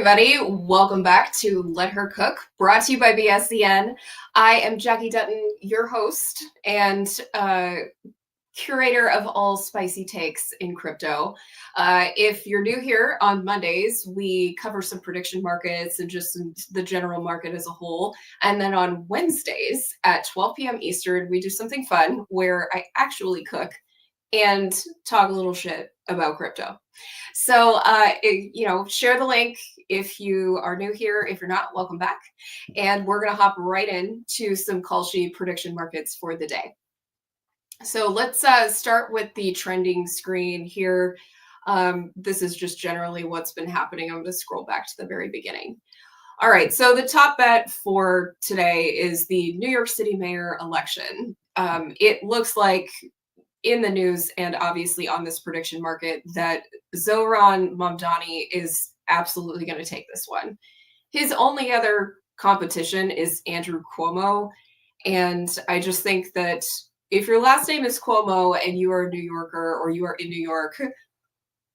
everybody. Welcome back to Let Her Cook, brought to you by BSCN. I am Jackie Dutton, your host and curator of all spicy takes in crypto. If you're new here, on Mondays, we cover some prediction markets and just the general market as a whole. And then on Wednesdays at 12 p.m. Eastern, we do something fun where I actually cook and talk a little shit about crypto. So, share the link if you are new here. If you're not, welcome back. And we're going to hop right into some Kalshi prediction markets for the day. So let's start with the trending screen here. This is just generally what's been happening. I'm going to scroll back to the very beginning. All right, so the top bet for today is the New York City mayor election. It looks like in the news and obviously on this prediction market that Zohran Mamdani is absolutely going to take this one. His only other competition is Andrew Cuomo. And I just think that if your last name is Cuomo and you are a New Yorker or you are in New York,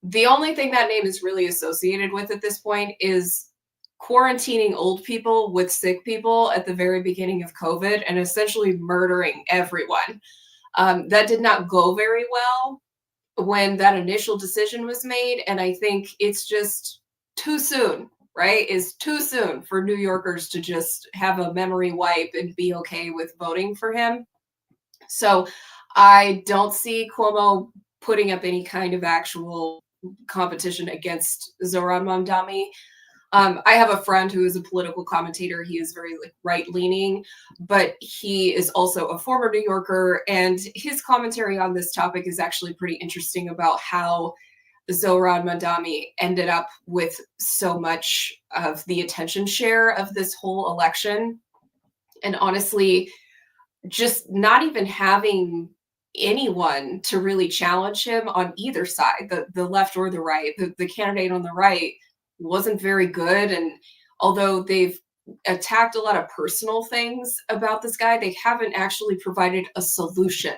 the only thing that name is really associated with at this point is quarantining old people with sick people at the very beginning of COVID and essentially murdering everyone. That did not go very well when that initial decision was made. And I think it's just too soon, right? It's too soon for New Yorkers to just have a memory wipe and be okay with voting for him. So I don't see Cuomo putting up any kind of actual competition against Zohran Mamdani. I have a friend who is a political commentator. He is very right-leaning, but he is also a former New Yorker, and his commentary on this topic is actually pretty interesting about how Zohran Mamdani ended up with so much of the attention share of this whole election. And honestly, just not even having anyone to really challenge him on either side, the left or the right. The candidate on the right wasn't very good. And although they've attacked a lot of personal things about this guy, they haven't actually provided a solution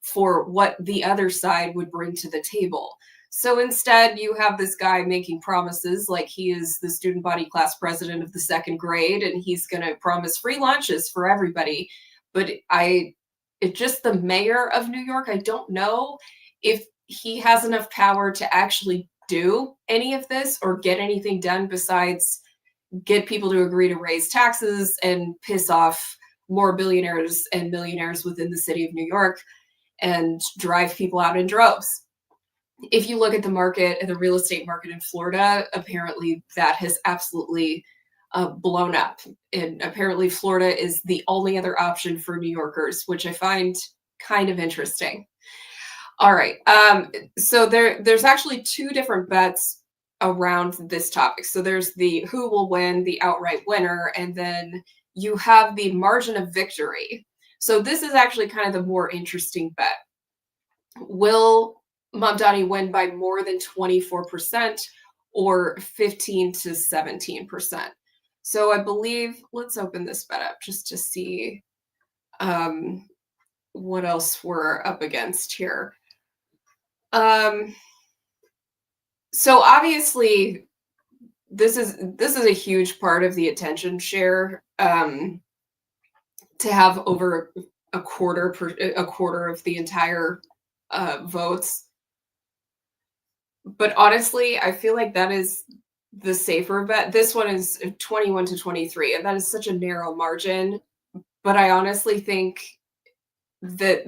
for what the other side would bring to the table. So instead, you have this guy making promises like he is the student body class president of the second grade and he's going to promise free lunches for everybody. But it's just the mayor of New York. I don't know if he has enough power to actually do any of this or get anything done besides get people to agree to raise taxes and piss off more billionaires and millionaires within the city of New York and drive people out in droves. If you look at the market, the real estate market in Florida, apparently that has absolutely blown up. And apparently Florida is the only other option for New Yorkers, which I find kind of interesting. All right. So there's actually two different bets around this topic. So there's the who will win, the outright winner, and then you have the margin of victory. So this is actually kind of the more interesting bet. Will Mamdani win by more than 24% or 15 to 17%? So I believe, let's open this bet up just to see what else we're up against here. So obviously this is a huge part of the attention share, to have over a quarter of the entire votes. But honestly, I feel like that is the safer bet. This one is 21 to 23, and that is such a narrow margin. But I honestly think that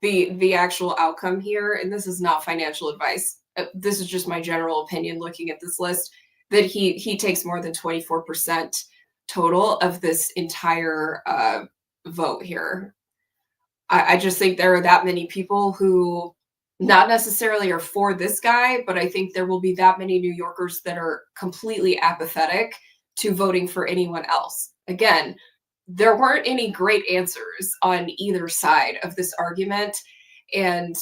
the actual outcome here, and this is not financial advice, this is just my general opinion looking at this list, that he takes more than 24% total of this entire vote here. I just think there are that many people who not necessarily are for this guy, but I think there will be that many New Yorkers that are completely apathetic to voting for anyone else. Again, there weren't any great answers on either side of this argument. And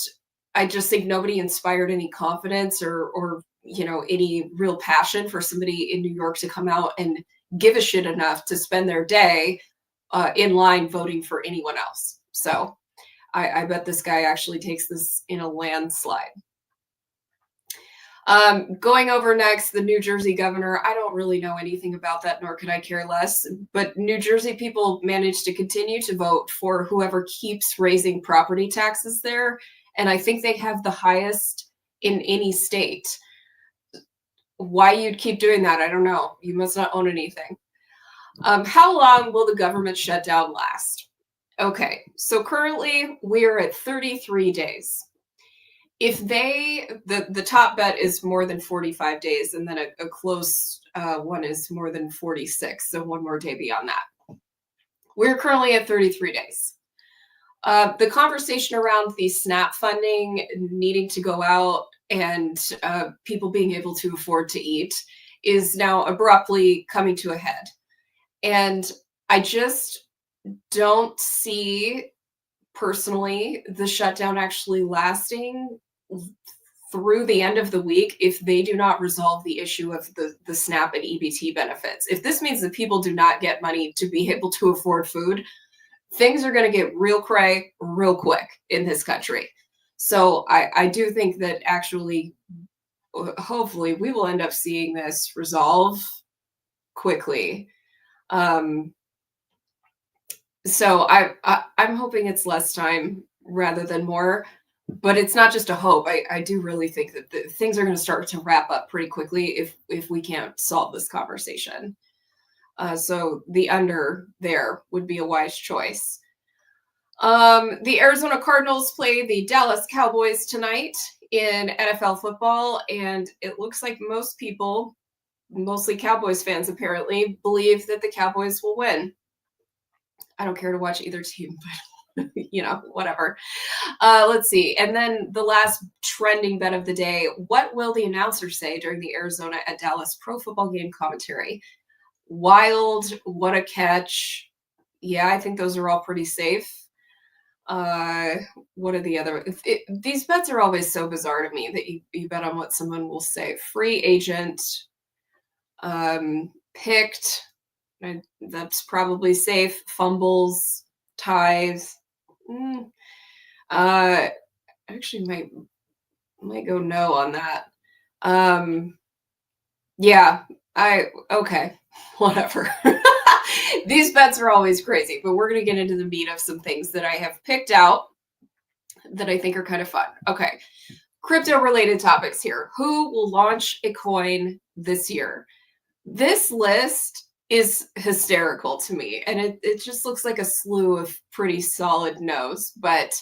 I just think nobody inspired any confidence or any real passion for somebody in New York to come out and give a shit enough to spend their day in line voting for anyone else. So I bet this guy actually takes this in a landslide. Going over next, the New Jersey governor. I don't really know anything about that, nor could I care less. But New Jersey people managed to continue to vote for whoever keeps raising property taxes there. And I think they have the highest in any state. Why you'd keep doing that, I don't know. You must not own anything. How long will the government shutdown last? Okay, so currently we're at 33 days. If the top bet is more than 45 days, and then a close one is more than 46, so one more day beyond that. We're currently at 33 days. The conversation around the SNAP funding needing to go out and people being able to afford to eat is now abruptly coming to a head. And I just don't see personally the shutdown actually lasting through the end of the week if they do not resolve the issue of the SNAP and EBT benefits. If this means that people do not get money to be able to afford food, things are going to get real cray real quick in this country. So I do think that actually, hopefully, we will end up seeing this resolve quickly. So I'm hoping it's less time rather than more. But it's not just a hope. I do really think that things are going to start to wrap up pretty quickly if we can't solve this conversation. So the under there would be a wise choice. The Arizona Cardinals play the Dallas Cowboys tonight in NFL football, and it looks like most people, mostly Cowboys fans apparently, believe that the Cowboys will win. I don't care to watch either team, but whatever. Let's see. And then the last trending bet of the day. What will the announcer say during the Arizona at Dallas pro football game commentary? Wild, what a catch. Yeah, I think those are all pretty safe. What are the other? These bets are always so bizarre to me that you bet on what someone will say. Free agent, picked. That's probably safe. Fumbles, ties. Actually might go no on that. Yeah, okay, whatever. These bets are always crazy, but we're going to get into the meat of some things that I have picked out that I think are kind of fun. Okay, crypto related topics here. Who will launch a coin this year? This list is hysterical to me, and it just looks like a slew of pretty solid no's, but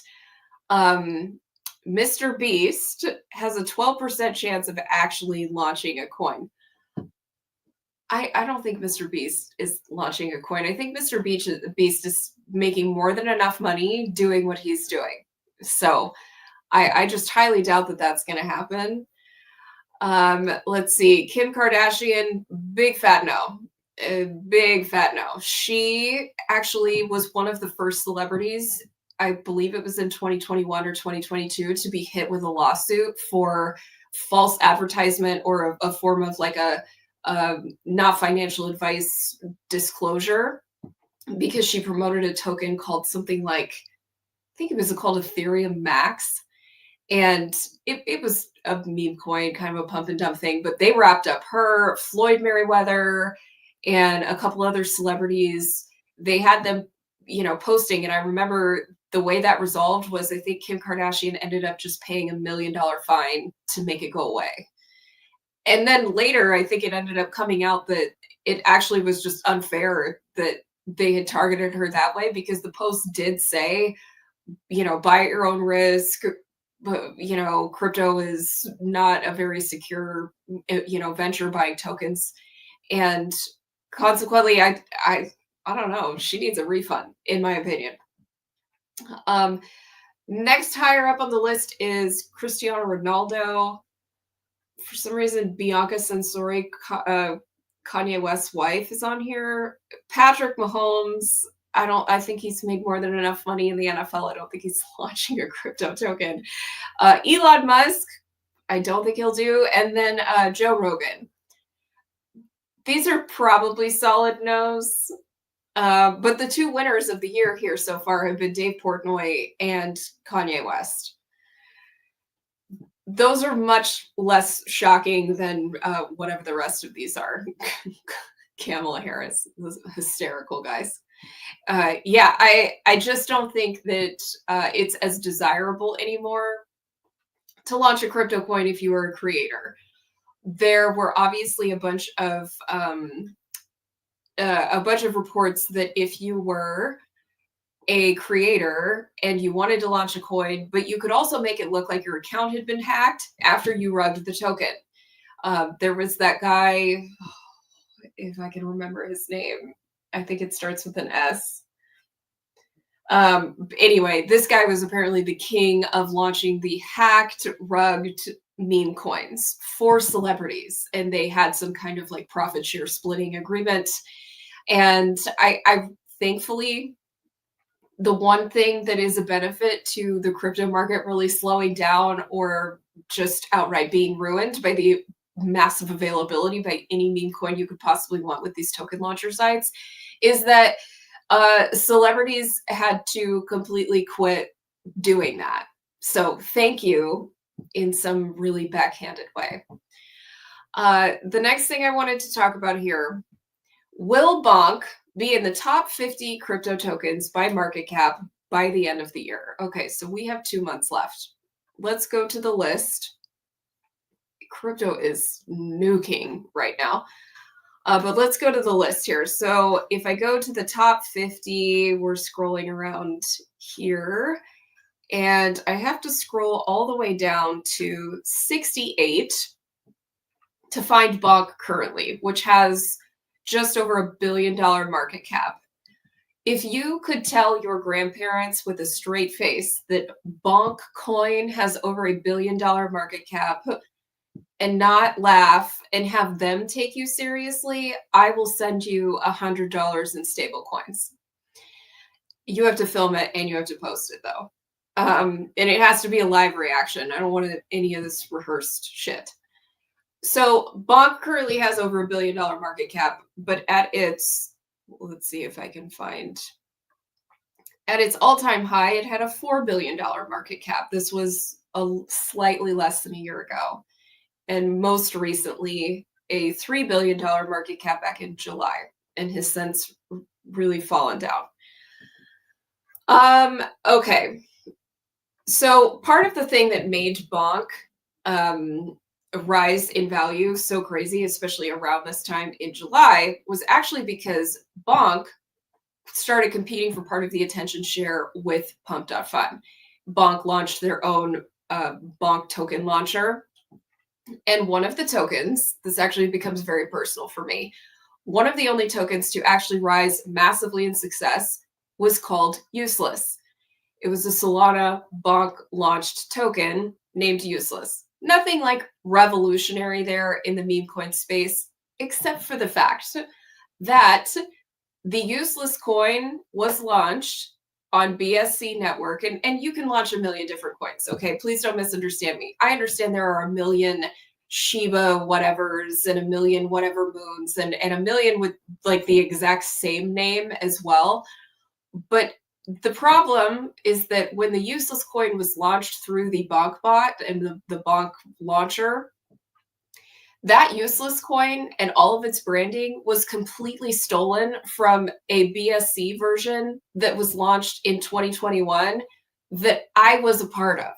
Mr. Beast has a 12% chance of actually launching a coin. I don't think Mr. Beast is launching a coin. I think Mr. Beast is making more than enough money doing what he's doing. So I just highly doubt that that's going to happen. Let's see. Kim Kardashian, big fat no. Big fat no. She actually was one of the first celebrities, I believe it was in 2021 or 2022, to be hit with a lawsuit for false advertisement or a form of like a not financial advice disclosure, because she promoted a token called something like, I think it was called Ethereum Max. And it was a meme coin, kind of a pump and dump thing, but they wrapped up her, Floyd Mayweather, and a couple other celebrities. They had them, posting. And I remember the way that resolved was I think Kim Kardashian ended up just paying $1 million fine to make it go away. And then later, I think it ended up coming out that it actually was just unfair that they had targeted her that way, because the post did say, buy at your own risk. But, crypto is not a very secure, venture buying tokens. And consequently, I don't know. She needs a refund, in my opinion. Next higher up on the list is Cristiano Ronaldo. For some reason, Bianca Censori, Kanye West's wife, is on here. Patrick Mahomes. I think he's made more than enough money in the NFL. I don't think he's launching a crypto token. Elon Musk, I don't think he'll do. And then Joe Rogan. These are probably solid no's. But the two winners of the year here so far have been Dave Portnoy and Kanye West. those are much less shocking than whatever the rest of these are. Kamala Harris was hysterical, guys. Yeah, I just don't think that it's as desirable anymore to launch a crypto coin if you were a creator. There were obviously a bunch of reports that if you were a creator and you wanted to launch a coin, but you could also make it look like your account had been hacked after you rugged the token. There was that guy, if I can remember his name, I think it starts with an S. Anyway, this guy was apparently the king of launching the hacked, rugged meme coins for celebrities, and they had some kind of like profit share splitting agreement. And I thankfully, the one thing that is a benefit to the crypto market really slowing down or just outright being ruined by the massive availability by any meme coin you could possibly want with these token launcher sites is that celebrities had to completely quit doing that. So thank you in some really backhanded way. The next thing I wanted to talk about here, will Bonk be in the top 50 crypto tokens by market cap by the end of the year? Okay, so we have 2 months left. Let's go to the list. Crypto is nuking right now. But let's go to the list here. So if I go to the top 50, we're scrolling around here. And I have to scroll all the way down to 68 to find Bonk currently, which has just over $1 billion market cap. If you could tell your grandparents with a straight face that Bonk coin has over $1 billion market cap and not laugh and have them take you seriously, I will send you $100 in stable coins. You have to film it and you have to post it though. And it has to be a live reaction. I don't want any of this rehearsed shit. So Bonk currently has over $1 billion market cap, but at its, let's see if I can find, at its all-time high, it had a $4 billion market cap. This was slightly less than a year ago. And most recently, a $3 billion market cap back in July, and has since really fallen down. Okay. So part of the thing that made Bonk rise in value so crazy, especially around this time in July, was actually because Bonk started competing for part of the attention share with Pump.fun. Bonk launched their own Bonk token launcher. And one of the tokens, this actually becomes very personal for me, one of the only tokens to actually rise massively in success was called Useless. It was a Solana Bonk launched token named Useless. Nothing like revolutionary there in the meme coin space, except for the fact that the Useless coin was launched on BSC network, and you can launch a million different coins. Okay, please don't misunderstand me. I understand there are a million Shiba whatevers and a million whatever moons and a million with like the exact same name as well. But the problem is that when the Useless coin was launched through the Bonk bot and the Bonk launcher, that Useless coin and all of its branding was completely stolen from a BSC version that was launched in 2021 that I was a part of.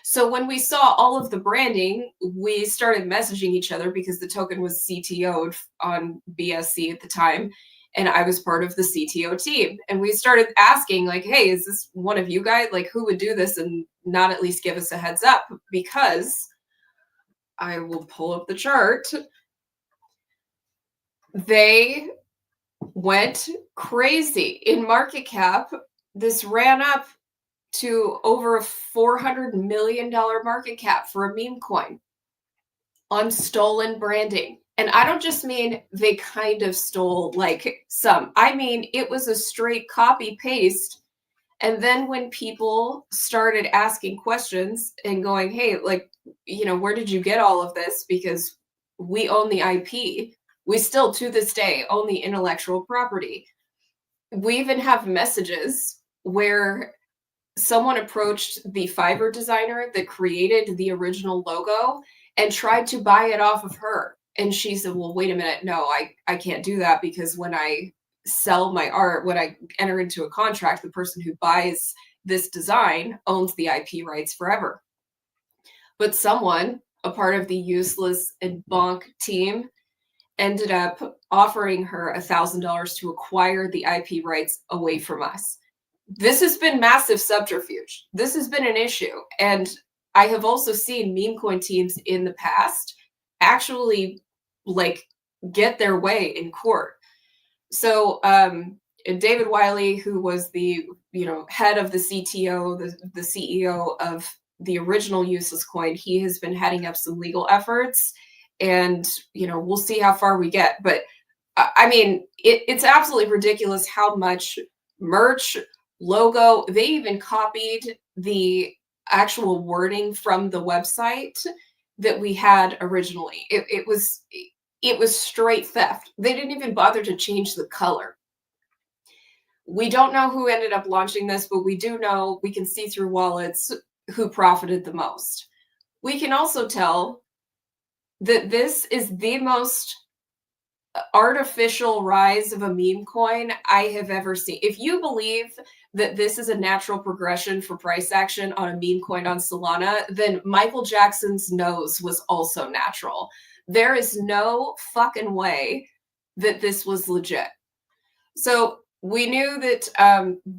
So when we saw all of the branding, we started messaging each other because the token was CTO'd on BSC at the time. And I was part of the CTO team. And we started asking like, hey, is this one of you guys? Like, who would do this and not at least give us a heads up? Because I will pull up the chart. They went crazy in market cap. This ran up to over a $400 million market cap for a meme coin on stolen branding. And I don't just mean they kind of stole like some. I mean, it was a straight copy paste. And then when people started asking questions and going, hey, like, you know, where did you get all of this? Because we own the IP. We still, to this day, own the intellectual property. We even have messages where someone approached the Fiverr designer that created the original logo and tried to buy it off of her. And she said, well, wait a minute. No, I can't do that, because when I sell my art, when I enter into a contract, the person who buys this design owns the IP rights forever. But someone, a part of the Useless and Bonk team, ended up offering her $1,000 to acquire the IP rights away from us. This has been massive subterfuge. This has been an issue. And I have also seen meme coin teams in the past actually like get their way in court. So David Wiley, who was the head of the CTO, the CEO of the original Useless Coin, he has been heading up some legal efforts, and we'll see how far we get. But I mean, it's absolutely ridiculous how much merch, logo, they even copied the actual wording from the website that we had originally. It was straight theft. They didn't even bother to change the color. We don't know who ended up launching this, but we do know, we can see through wallets who profited the most. We can also tell that this is the most artificial rise of a meme coin I have ever seen. If you believe that this is a natural progression for price action on a meme coin on Solana, then Michael Jackson's nose was also natural. There is no fucking way that this was legit. So we knew that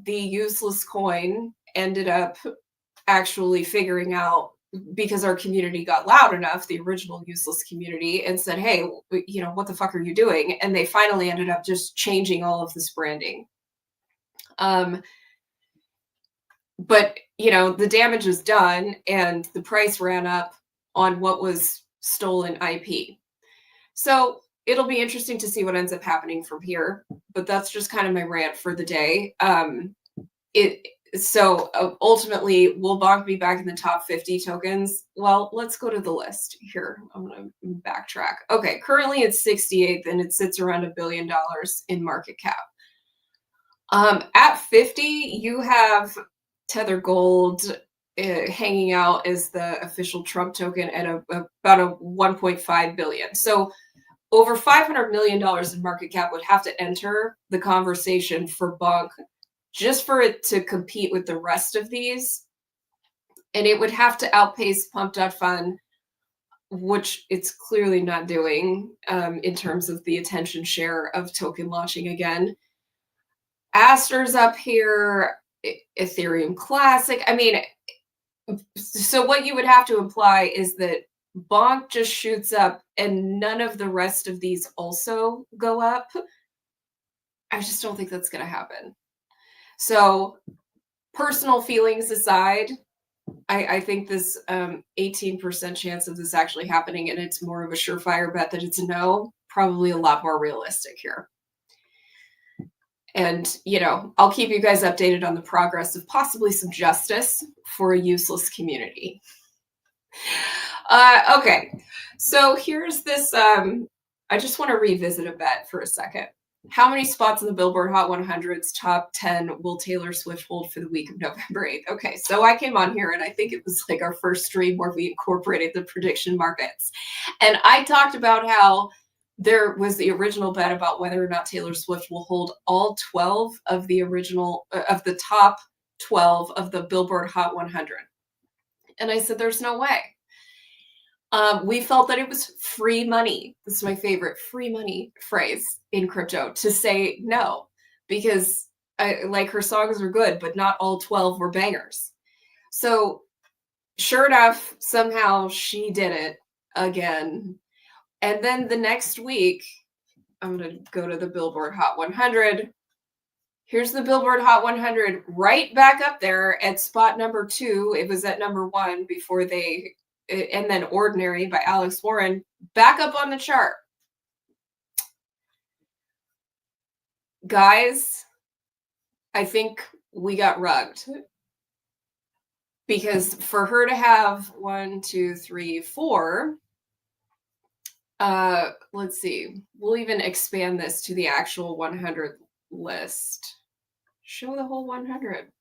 the Useless Coin ended up actually figuring out, because our community got loud enough, the original Useless community, and said, hey, what the fuck are you doing? And they finally ended up just changing all of this branding. But the damage is done, and the price ran up on what was stolen IP. So it'll be interesting to see what ends up happening from here. But that's just kind of my rant for the day. So ultimately, will Bonk be back in the top 50 tokens? Well, let's go to the list here. I'm going to backtrack. Okay, currently it's 68th, and it sits around $1 billion in market cap. At 50, you have Tether Gold hanging out as the official Trump token at about a 1.5 billion. So over $500 million in market cap would have to enter the conversation for Bonk, just for it to compete with the rest of these. And it would have to outpace Pump.Fun, which it's clearly not doing in terms of the attention share of token launching again. Aster's up here, Ethereum Classic. I mean, so what you would have to imply is that Bonk just shoots up and none of the rest of these also go up. I just don't think that's going to happen. So personal feelings aside, I think this 18% chance of this actually happening, and it's more of a surefire bet that it's a no, probably a lot more realistic here. And, I'll keep you guys updated on the progress of possibly some justice for a useless community. Okay, so here's this. I just want to revisit a bet for a second. How many spots in the Billboard Hot 100's top 10 will Taylor Swift hold for the week of November 8th? Okay, so I came on here, and I think it was like our first stream where we incorporated the prediction markets. And I talked about how there was the original bet about whether or not Taylor Swift will hold all 12 of the the top 12 of the Billboard Hot 100. And I said, there's no way. We felt that it was free money. This is my favorite free money phrase in crypto, to say no, because her songs are good, but not all 12 were bangers. So sure enough, somehow she did it again. And then the next week, I'm going to go to the Billboard Hot 100. Here's the Billboard Hot 100 right back up there at spot number 2. It was at number 1 before and then Ordinary by Alex Warren, back up on the chart. Guys, I think we got rugged. Because for her to have 1, 2, 3, 4, let's see, we'll even expand this to the actual 100 list. Show the whole 100.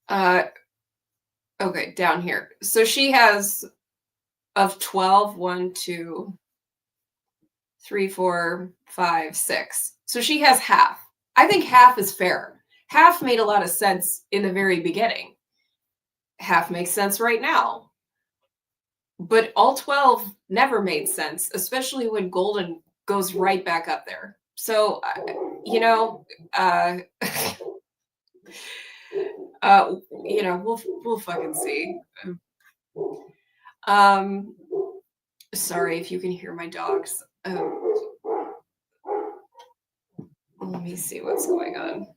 Okay, down here. So she has of 12, 1, 2, 3, 4, 5, 6. So she has half. I think half is fair. Half made a lot of sense in the very beginning. Half makes sense right now. But all 12 never made sense, especially when Golden goes right back up there. So, you know, uh, we'll fucking see. Um, sorry if you can hear my dogs. Let me see what's going on.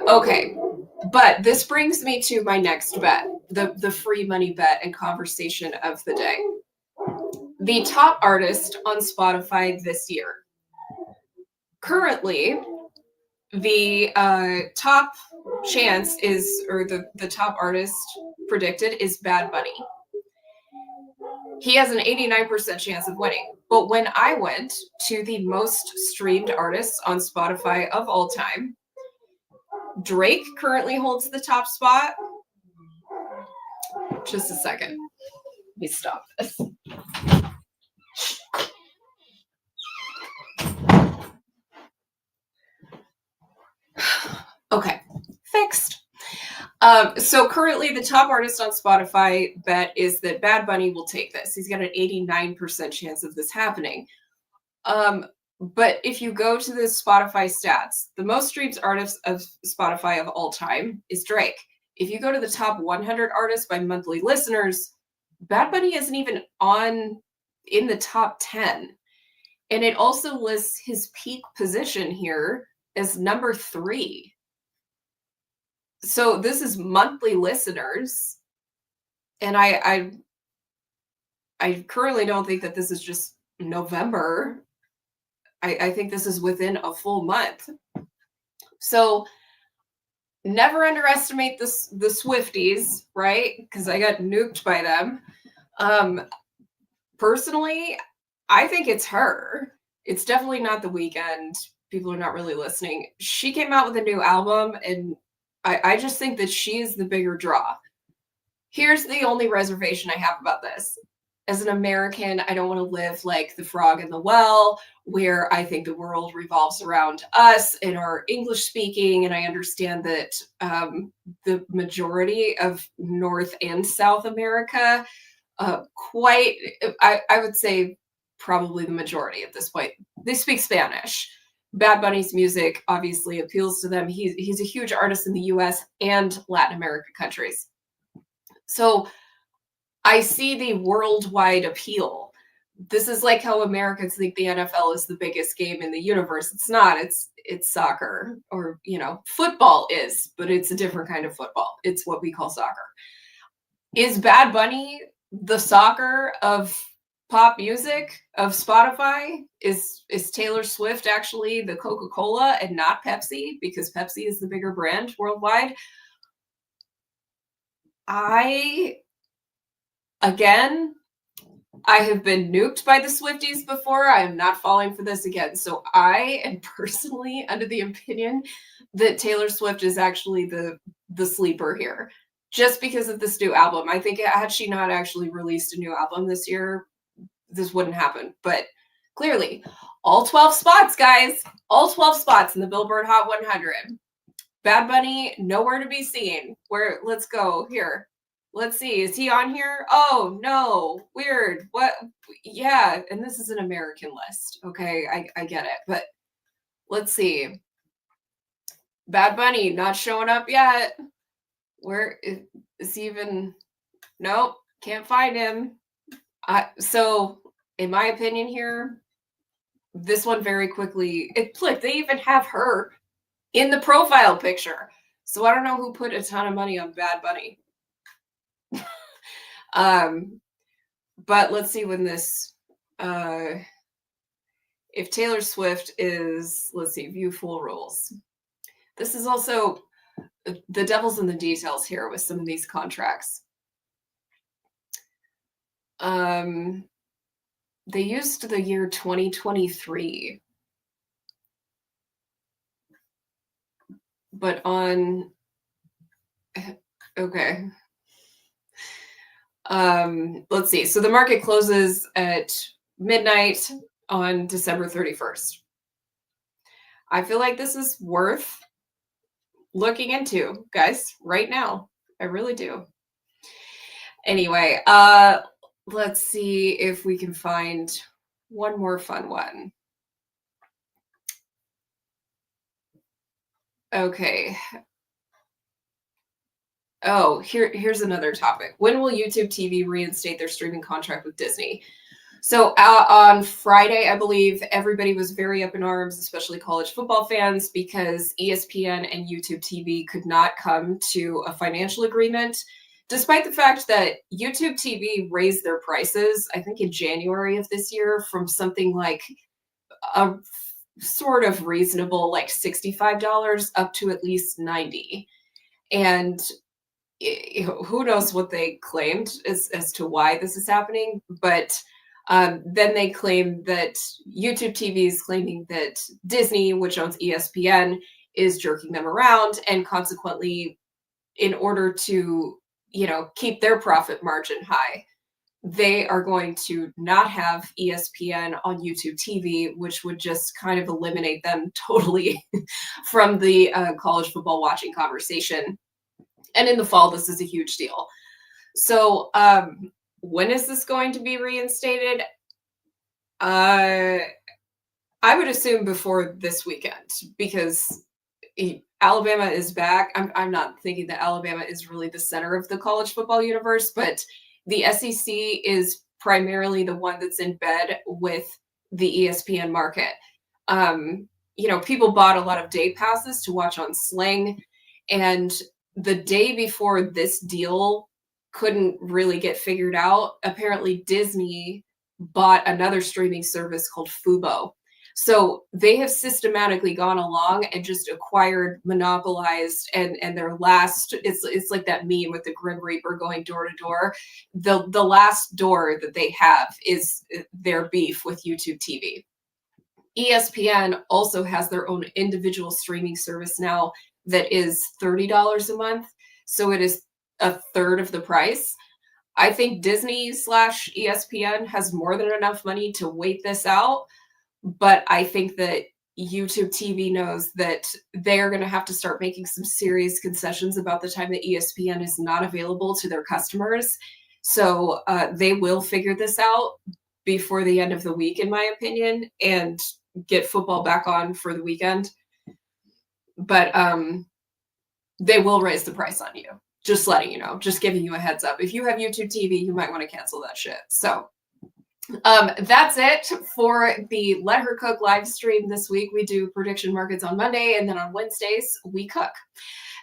Okay, but this brings me to my next bet, the free money bet and conversation of the day. The top artist on Spotify this year. Currently, the top chance is, or the top artist predicted is Bad Bunny. He has an 89% chance of winning. But when I went to the most streamed artists on Spotify of all time, Drake currently holds the top spot. Just a second. Let me stop this. Okay, fixed. So currently the top artist on Spotify bet is that Bad Bunny will take this. He's got an 89% chance of this happening. But if you go to the Spotify stats, the most streamed artist of Spotify of all time is Drake. If you go to the top 100 artists by monthly listeners, Bad Bunny isn't even in the top 10. And it also lists his peak position here as number 3. So this is monthly listeners. And I currently don't think that this is just November. I think this is within a full month. So never underestimate the Swifties, right? Because I got nuked by them. Personally, I think it's her. It's definitely not The Weeknd. People are not really listening. She came out with a new album, and I just think that she is the bigger draw. Here's the only reservation I have about this. As an American, I don't want to live like the frog in the well, where I think the world revolves around us and our English speaking. And I understand that the majority of North and South America, I would say probably the majority at this point, they speak Spanish. Bad Bunny's music obviously appeals to them. He's a huge artist in the US and Latin America countries. So I see the worldwide appeal. This is like how Americans think the NFL is the biggest game in the universe. It's not. It's soccer, or football is, but it's a different kind of football. It's what we call soccer. Is Bad Bunny the soccer of pop music, of Spotify? Is Taylor Swift actually the Coca-Cola and not Pepsi, because Pepsi is the bigger brand worldwide? Again, I have been nuked by the Swifties before. I am not falling for this again. So I am personally under the opinion that Taylor Swift is actually the sleeper here, just because of this new album. I think had she not actually released a new album this year, this wouldn't happen. But clearly, all 12 spots, guys, all 12 spots in the Billboard Hot 100. Bad Bunny, nowhere to be seen. Let's go here. Let's see. Is he on here? Oh, no. Weird. What? Yeah. And this is an American list. Okay. I get it. But let's see. Bad Bunny not showing up yet. Where is he even? Nope. Can't find him. So, in my opinion here, this one very quickly. Look, they even have her in the profile picture. So I don't know who put a ton of money on Bad Bunny. But let's see when this, if Taylor Swift is, let's see, view full rules. This is also the devil's in the details here with some of these contracts. They used the year 2023. but on, okay. Let's see. So the market closes at midnight on December 31st. I feel like this is worth looking into, guys, right now. I really do. Anyway, let's see if we can find one more fun one. Okay. Oh, here's another topic. When will YouTube TV reinstate their streaming contract with Disney? So on Friday, I believe everybody was very up in arms, especially college football fans, because ESPN and YouTube TV could not come to a financial agreement, despite the fact that YouTube TV raised their prices, I think in January of this year, from something like a sort of reasonable, like $65 up to at least 90. And who knows what they claimed as to why this is happening, but then they claim that YouTube TV is claiming that Disney, which owns ESPN, is jerking them around, and consequently, in order to keep their profit margin high, they are going to not have ESPN on YouTube TV, which would just kind of eliminate them totally from the college football watching conversation. And in the fall, this is a huge deal. So when is this going to be reinstated? I would assume before this weekend, because Alabama is back. I'm not thinking that Alabama is really the center of the college football universe, but the SEC is primarily the one that's in bed with the ESPN market. People bought a lot of day passes to watch on Sling, and the day before this deal couldn't really get figured out, apparently Disney bought another streaming service called Fubo. So they have systematically gone along and just acquired, monopolized, and their last, it's like that meme with the Grim Reaper going door to door. The last door that they have is their beef with YouTube TV. ESPN also has their own individual streaming service now that is $30 a month. So it is a third of the price. I think Disney/ESPN has more than enough money to wait this out. But I think that YouTube TV knows that they're going to have to start making some serious concessions about the time that ESPN is not available to their customers. So they will figure this out before the end of the week, in my opinion, and get football back on for the weekend. But they will raise the price on you. Just letting you know, just giving you a heads up. If you have YouTube TV, you might want to cancel that shit. So that's it for the Let Her Cook live stream this week. We do prediction markets on Monday, and then on Wednesdays we cook.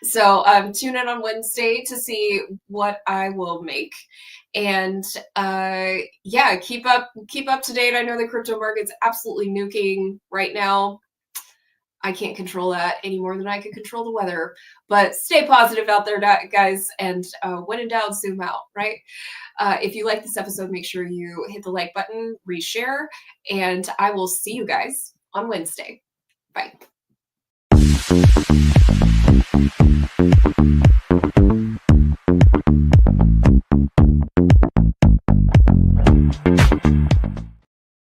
So tune in on Wednesday to see what I will make. And yeah, keep up to date. I know the crypto market's absolutely nuking right now. I can't control that any more than I can control the weather. But stay positive out there, guys. And when in doubt, zoom out, right? If you like this episode, make sure you hit the like button, reshare, and I will see you guys on Wednesday. Bye.